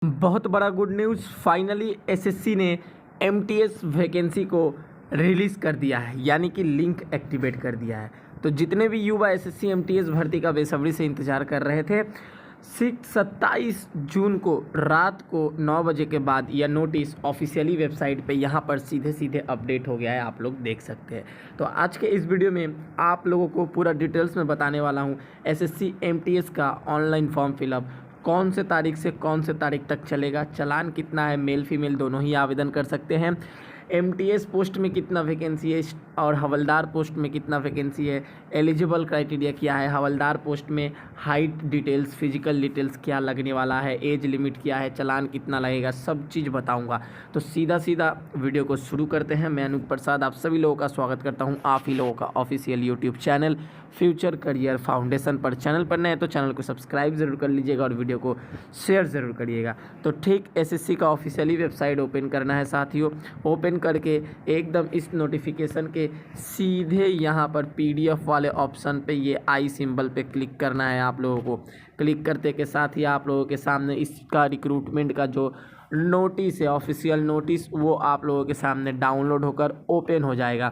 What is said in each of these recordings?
बहुत बड़ा good news, finally SSC ने एमटीएस वैकेंसी को रिलीज़ कर दिया है, यानी कि लिंक एक्टिवेट कर दिया है। तो जितने भी युवा एसएससी एमटीएस भर्ती का बेसब्री से इंतजार कर रहे थे, 27 जून को रात को 9 बजे के बाद यह नोटिस ऑफिशियली वेबसाइट पे यहाँ पर सीधे सीधे अपडेट हो गया है, आप लोग देख सकते हैं। तो आज के इस वीडियो में आप लोगों को पूरा डिटेल्स में बताने वाला हूँ एसएससी एमटीएस का ऑनलाइन फॉर्म फिलअप कौन से तारीख से कौन से तारीख तक चलेगा, चालान कितना है, मेल फीमेल दोनों ही आवेदन कर सकते हैं, एमटीएस पोस्ट में कितना वैकेंसी है और हवलदार पोस्ट में कितना वैकेंसी है, एलिजिबल क्राइटेरिया क्या है, हवलदार पोस्ट में हाइट डिटेल्स, फिजिकल डिटेल्स क्या लगने वाला है, एज लिमिट क्या है, चालान कितना लगेगा, सब चीज़ बताऊंगा। तो सीधा सीधा वीडियो को शुरू करते हैं। मैं अनूप प्रसाद आप सभी लोगों का स्वागत करता हूं आप ही लोगों का official YouTube channel future career foundation पर। चैनल पर नए तो चैनल को सब्सक्राइब ज़रूर कर लीजिएगा और वीडियो को शेयर ज़रूर करिएगा। तो ठीक एसएससी का ऑफिशियली वेबसाइट ओपन करना है साथियों। ओपन करके एकदम इस नोटिफिकेशन के सीधे यहाँ पर पीडीएफ वाले ऑप्शन पे ये आई सिंबल पे क्लिक करना है आप लोगों को। क्लिक करते के साथ ही आप लोगों के सामने इसका रिक्रूटमेंट का जो नोटिस है, ऑफिशियल नोटिस, वो आप लोगों के सामने डाउनलोड होकर ओपन हो जाएगा।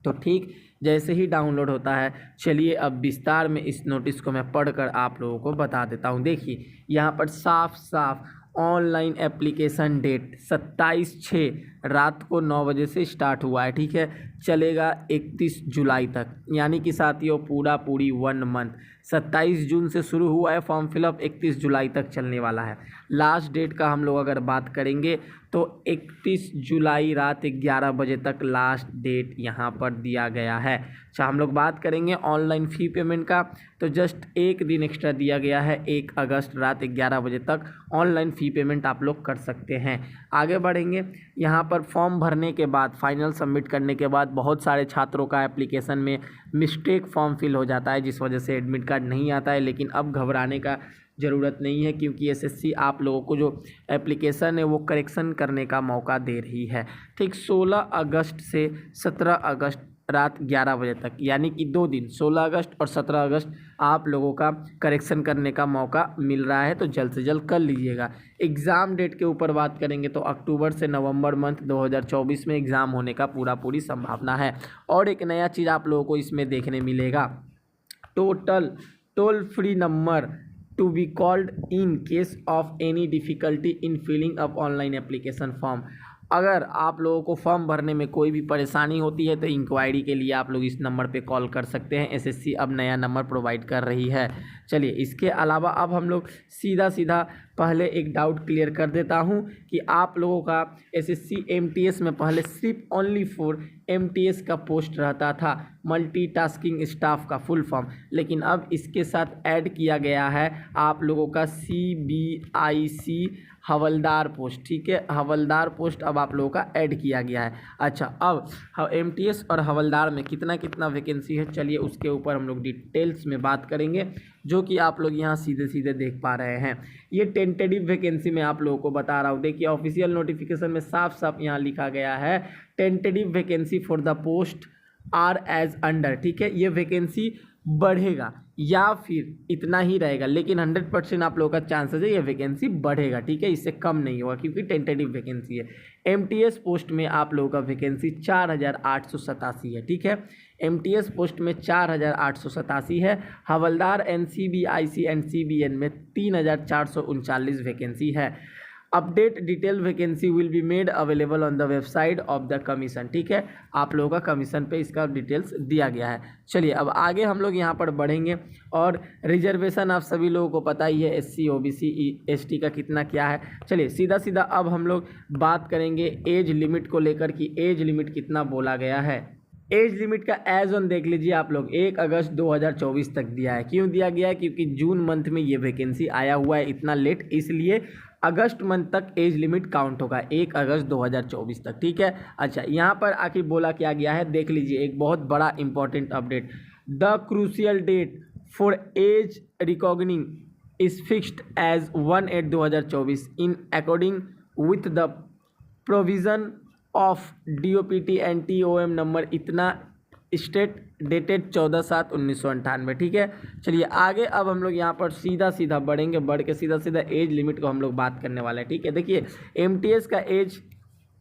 तो ठीक जैसे ही डाउनलोड होता है, चलिए अब विस्तार में इस नोटिस को मैं पढ़कर आप लोगों को बता देता हूँ। देखिए यहाँ पर साफ साफ ऑनलाइन एप्लीकेशन डेट 27/6 रात को 9 बजे से स्टार्ट हुआ है, ठीक है, चलेगा 31 जुलाई तक, यानी कि साथियों पूरी 1 मंथ। 27 जून से शुरू हुआ है फॉर्म फिलअप, 31 जुलाई तक चलने वाला है। लास्ट डेट का हम लोग अगर बात करेंगे तो 31 जुलाई रात 11 बजे तक लास्ट डेट यहाँ पर दिया गया है। अच्छा, हम लोग बात करेंगे ऑनलाइन फ़ी पेमेंट का, तो जस्ट एक दिन एक्स्ट्रा दिया गया है, 1 अगस्त रात 11 बजे तक ऑनलाइन फ़ी पेमेंट आप लोग कर सकते हैं। आगे बढ़ेंगे, यहाँ पर फॉर्म भरने के बाद, फाइनल सबमिट करने के बाद बहुत सारे छात्रों का एप्लीकेशन में मिस्टेक फॉर्म फिल हो जाता है, जिस वजह से एडमिट कार्ड नहीं आता है। लेकिन अब घबराने का ज़रूरत नहीं है, क्योंकि एसएससी आप लोगों को जो एप्लीकेशन है वो करेक्शन करने का मौका दे रही है। ठीक 16 अगस्त से 17 अगस्त रात 11 बजे तक, यानी कि 2 दिन, 16 अगस्त और 17 अगस्त आप लोगों का करेक्शन करने का मौका मिल रहा है, तो जल्द से जल्द कर लीजिएगा। एग्ज़ाम डेट के ऊपर बात करेंगे तो अक्टूबर से नवंबर मंथ 2024 में एग्ज़ाम होने का पूरी संभावना है। और एक नया चीज़ आप लोगों को इसमें देखने मिलेगा, toll free number to be called in case of any difficulty in filling up online application form। अगर आप लोगों को फॉर्म भरने में कोई भी परेशानी होती है तो इंक्वायरी के लिए आप लोग इस नंबर पे कॉल कर सकते हैं। एसएससी अब नया नंबर प्रोवाइड कर रही है। चलिए, इसके अलावा अब हम लोग सीधा पहले एक डाउट क्लियर कर देता हूं कि आप लोगों का एसएससी एमटीएस में पहले सिर्फ ओनली फॉर एमटीएस का पोस्ट रहता था, मल्टीटास्किंग स्टाफ का फुल फॉर्म, लेकिन अब इसके साथ ऐड किया गया है आप लोगों का सीबीआईसी हवलदार पोस्ट, ठीक है, हवलदार पोस्ट अब आप लोगों का ऐड किया गया है। अच्छा, अब एमटीएस और हवलदार में कितना कितना वैकेंसी है, चलिए उसके ऊपर हम लोग डिटेल्स में बात करेंगे, जो कि आप लोग यहाँ सीधे सीधे देख पा रहे हैं। ये टेंटेटिव वैकेंसी में आप लोगों को बता रहा हूँ। देखिए ऑफिशियल नोटिफिकेशन में साफ साफ यहाँ लिखा गया है, tentative vacancy for the post are as under, ठीक है, ये वैकेंसी बढ़ेगा या फिर इतना ही रहेगा, लेकिन 100% आप लोगों का चांसेस है ये वैकेंसी बढ़ेगा, ठीक है, इससे कम नहीं होगा, क्योंकि टेंटेटिव वैकेंसी है। एमटीएस पोस्ट में आप लोगों का वैकेंसी 4887 है, ठीक है, एमटीएस पोस्ट में 4887 है। हवलदार एनसीबीआईसी एंड सीबीएन में 3439 वैकेंसी है। Update detail vacancy will be made available on the website of the commission, ठीक है, आप लोगों का कमीशन पे इसका डिटेल्स दिया गया है। चलिए अब आगे हम लोग यहाँ पर बढ़ेंगे, और रिजर्वेशन आप सभी लोगों को पता ही है, एससी ओबीसी एसटी का कितना क्या है। चलिए सीधा अब हम लोग बात करेंगे एज लिमिट को लेकर कि एज लिमिट कितना बोला गया है। एज लिमिट का एज ऑन देख लीजिए आप लोग, 1 अगस्त 2024 तक दिया है। क्यों दिया गया है? क्योंकि जून मंथ में ये वैकेंसी आया हुआ है इतना लेट, इसलिए अगस्त मंथ तक एज लिमिट काउंट होगा, 1 अगस्त 2024 तक, ठीक है। अच्छा, यहाँ पर आखिर बोला क्या गया है, देख लीजिए, एक बहुत बड़ा important update, the crucial date for age reckoning is fixed as 1/8/2024 in according with the provision of DOPT and TOM number इतना स्टेट डेटेड 14/7/1998। ठीक है, चलिए आगे अब हम लोग यहाँ पर सीधा सीधा बढ़ेंगे, बढ़ के सीधा सीधा एज लिमिट को हम लोग बात करने वाले हैं। ठीक है, देखिए एमटीएस का एज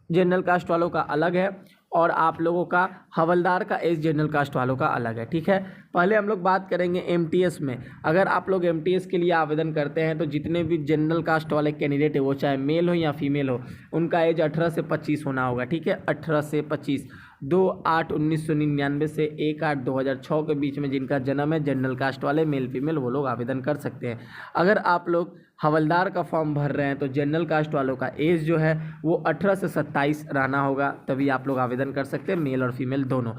जनरल कास्ट वालों का अलग है और आप लोगों का हवलदार का एज जनरल कास्ट वालों का अलग है। ठीक है, पहले हम लोग बात करेंगे एमटीएस में। अगर आप लोग एमटीएस के लिए आवेदन करते हैं तो जितने भी जनरल कास्ट वाले कैंडिडेट है, वो चाहे मेल हो या फीमेल हो, उनका एज 18 से 25 होना होगा। ठीक है, 18 से 25, 2/8/1999 से 1/8/2006 के बीच में जिनका जन्म है, जनरल कास्ट वाले मेल फीमेल, वो लोग आवेदन कर सकते हैं। अगर आप लोग हवलदार का फॉर्म भर रहे हैं तो जनरल कास्ट वालों का एज जो है वो 18 से 27 रहना होगा, तभी आप लोग आवेदन कर सकते हैं, मेल और फीमेल दोनों।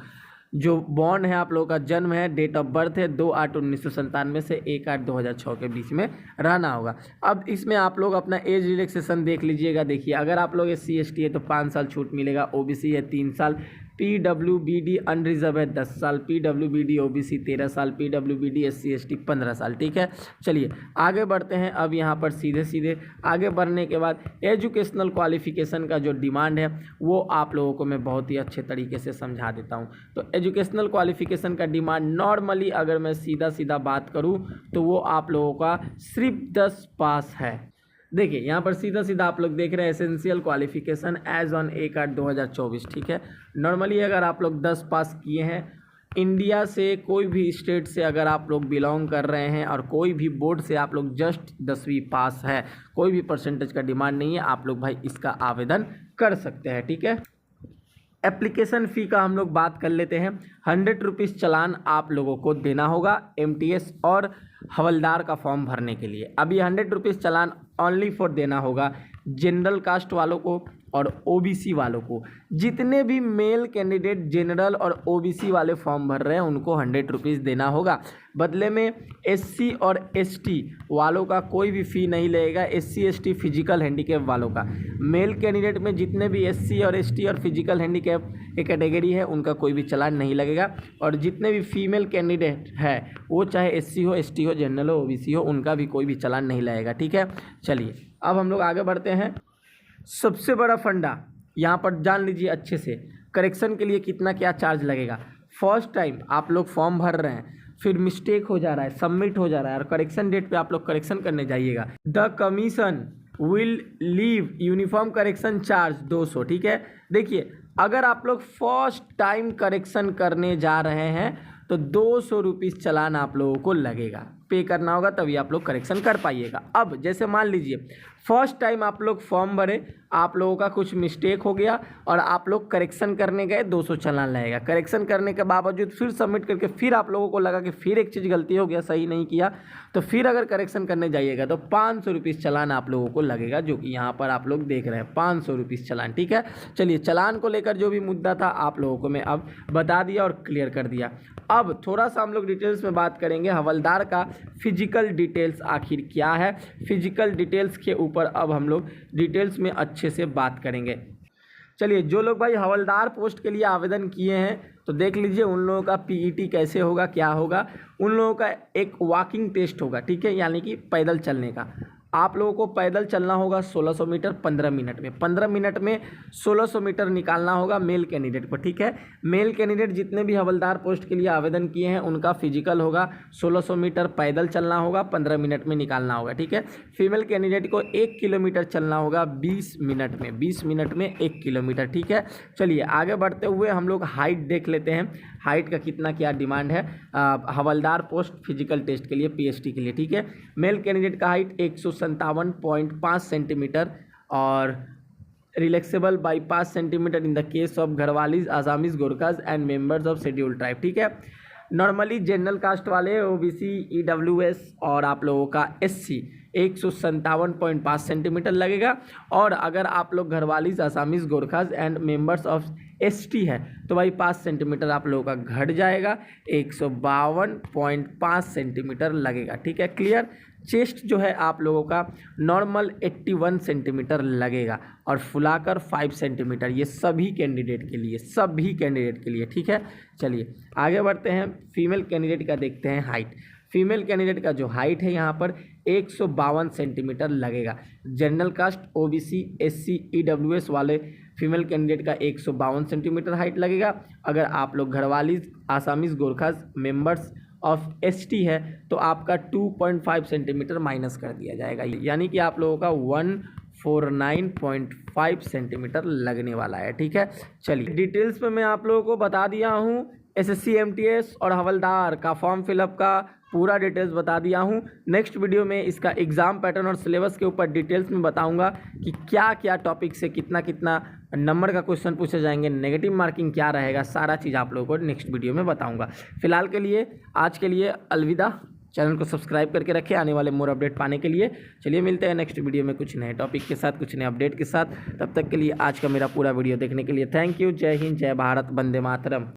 जो बॉर्न है आप लोगों का जन्म है, डेट ऑफ बर्थ है 2/8/1997 से 1/8/2006 के बीच में रहना होगा। अब इसमें आप लोग अपना एज रिलैक्सेशन देख लीजिएगा। देखिए अगर आप लोग SC ST है तो 5 साल छूट मिलेगा, OBC है 3 साल, PWBD अनरिजर्व है 10 साल, PWBD OBC 13 साल, PWBD SC ST 15 साल। ठीक है, चलिए आगे बढ़ते हैं। अब यहाँ पर सीधे सीधे आगे बढ़ने के बाद एजुकेशनल क्वालिफिकेशन का जो डिमांड है वो आप लोगों को मैं बहुत ही अच्छे तरीके से समझा देता हूँ। तो एजुकेशनल क्वालिफिकेशन का डिमांड नॉर्मली अगर मैं सीधा सीधा बात करूँ तो वो आप लोगों का सिर्फ 10 पास है। देखिए यहाँ पर सीधा सीधा आप लोग देख रहे हैं एसेंशियल क्वालिफिकेशन एज ऑन 1/8/2024। ठीक है, नॉर्मली अगर आप लोग 10 पास किए हैं, इंडिया से कोई भी स्टेट से अगर आप लोग बिलोंग कर रहे हैं और कोई भी बोर्ड से आप लोग जस्ट 10वीं पास है, कोई भी परसेंटेज का डिमांड नहीं है, आप लोग भाई इसका आवेदन कर सकते हैं। ठीक है, एप्लीकेशन फ़ी का हम लोग बात कर लेते हैं। 100 रुपीज़ चालान आप लोगों को देना होगा एमटीएस और हवलदार का फॉर्म भरने के लिए। अब ये 100 रुपीज़ चालान ओनली फॉर देना होगा जनरल कास्ट वालों को और ओबीसी वालों को। जितने भी मेल कैंडिडेट जनरल और ओबीसी वाले फॉर्म भर रहे हैं उनको 100 रुपीज़ देना होगा। बदले में एससी और एसटी वालों का कोई भी फ़ी नहीं लगेगा। SC ST फिजिकल हैंडीकैप वालों का, मेल कैंडिडेट में जितने भी SC और ST और फिजिकल हैंडीकैप की कैटेगरी है उनका कोई भी चालान नहीं लगेगा। और जितने भी फीमेल कैंडिडेट है वो चाहे SC हो, ST हो, जनरल हो, OBC हो, उनका भी कोई भी चालान नहीं लगेगा। ठीक है, चलिए अब हम लोग आगे बढ़ते हैं। सबसे बड़ा फंडा यहाँ पर जान लीजिए अच्छे से, करेक्शन के लिए कितना क्या चार्ज लगेगा। फर्स्ट टाइम आप लोग फॉर्म भर रहे हैं, फिर मिस्टेक हो जा रहा है, सबमिट हो जा रहा है और करेक्शन डेट पे आप लोग करेक्शन करने जाइएगा, the commission will leave uniform correction charge 200। ठीक है, देखिए अगर आप लोग फर्स्ट टाइम करेक्शन करने जा रहे हैं तो 200 रुपीज़ चालान आप लोगों को लगेगा, पे करना होगा, तभी आप लोग करेक्शन कर पाइएगा। अब जैसे मान लीजिए फर्स्ट टाइम आप लोग फॉर्म भरे, आप लोगों का कुछ मिस्टेक हो गया और आप लोग करेक्शन करने गए, 200 चालान लगेगा। करेक्शन करने के बावजूद फिर सबमिट करके फिर आप लोगों को लगा कि फिर एक चीज़ गलती हो गया, सही नहीं किया, तो फिर अगर करेक्शन करने जाइएगा तो 500 रुपीज़ चालान आप लोगों को लगेगा, जो कि यहाँ पर आप लोग देख रहे हैं 500 रुपीज़ चालान। ठीक है, चलिए चालान को लेकर जो भी मुद्दा था आप लोगों को मैं अब बता दिया और क्लियर कर दिया। अब थोड़ा सा हम लोग डिटेल्स में बात करेंगे हवलदार का फिजिकल डिटेल्स आखिर क्या है। फिजिकल डिटेल्स के ऊपर अब हम लोग डिटेल्स में अच्छे से बात करेंगे। चलिए जो लोग भाई हवलदार पोस्ट के लिए आवेदन किए हैं तो देख लीजिए उन लोगों का PET कैसे होगा, क्या होगा। उन लोगों का एक वॉकिंग टेस्ट होगा, ठीक है, यानी कि पैदल चलने का। आप लोगों को पैदल चलना होगा 1600 मीटर 15 मिनट में। 15 मिनट में 1600 मीटर निकालना होगा मेल कैंडिडेट को। ठीक है, मेल कैंडिडेट जितने भी हवलदार पोस्ट के लिए आवेदन किए हैं उनका फिजिकल होगा, 1600 मीटर पैदल चलना होगा, 15 मिनट में निकालना होगा। ठीक है, फीमेल कैंडिडेट को 1 किलोमीटर चलना होगा 20 मिनट में, 20 मिनट में 1 किलोमीटर। ठीक है, चलिए आगे बढ़ते हुए हम लोग हाइट देख लेते हैं, हाइट का कितना क्या डिमांड है हवलदार पोस्ट फिजिकल टेस्ट के लिए, PST के लिए। ठीक है, मेल कैंडिडेट का हाइट 157.5 सेंटीमीटर और relaxable by 5 centimetre in the case of Garhwalis, Assamese, Gorkhas and members of scheduled tribe. ठीक है, नॉर्मली जनरल कास्ट वाले OBC, EWS और आप लोगों का SC 157.5 सेंटीमीटर लगेगा। और अगर आप लोग Garhwalis, Assamese, Gorkhas and members of ST है तो भाई 5 सेंटीमीटर आप लोगों का घट जाएगा, 152.5 सेंटीमीटर लगेगा। ठीक है, क्लियर। चेस्ट जो है आप लोगों का नॉर्मल 81 सेंटीमीटर लगेगा और फुलाकर 5 सेंटीमीटर, ये सभी कैंडिडेट के लिए, सभी कैंडिडेट के लिए। ठीक है, चलिए आगे बढ़ते हैं। फीमेल कैंडिडेट का देखते हैं हाइट। फीमेल कैंडिडेट का जो हाइट है यहाँ पर 152 सेंटीमीटर लगेगा। General caste, OBC, SC, EWS वाले फीमेल कैंडिडेट का 152 सेंटीमीटर हाइट लगेगा। अगर आप लोग घरवाली, Assamese, Gorkhas members of ST है तो आपका 2.5 सेंटीमीटर माइनस कर दिया जाएगा, यानी कि आप लोगों का 149.5 सेंटीमीटर लगने वाला है। ठीक है, चलिए डिटेल्स में मैं आप लोगों को बता दिया हूँ। एसएससी एमटीएस और हवलदार का फॉर्म फिलअप का पूरा डिटेल्स बता दिया हूँ। नेक्स्ट वीडियो में इसका एग्ज़ाम पैटर्न और सिलेबस के ऊपर डिटेल्स में बताऊंगा कि क्या क्या टॉपिक से कितना कितना नंबर का क्वेश्चन पूछे जाएंगे, नेगेटिव मार्किंग क्या रहेगा, सारा चीज़ आप लोगों को नेक्स्ट वीडियो में बताऊंगा। फिलहाल के लिए, आज के लिए अलविदा। चैनल को सब्सक्राइब करके रखें आने वाले मोर अपडेट पाने के लिए। चलिए मिलते हैं नेक्स्ट वीडियो में कुछ नए टॉपिक के साथ, कुछ नए अपडेट के साथ। तब तक के लिए आज का मेरा पूरा वीडियो देखने के लिए थैंक यू। जय हिंद, जय भारत, वंदे मातरम।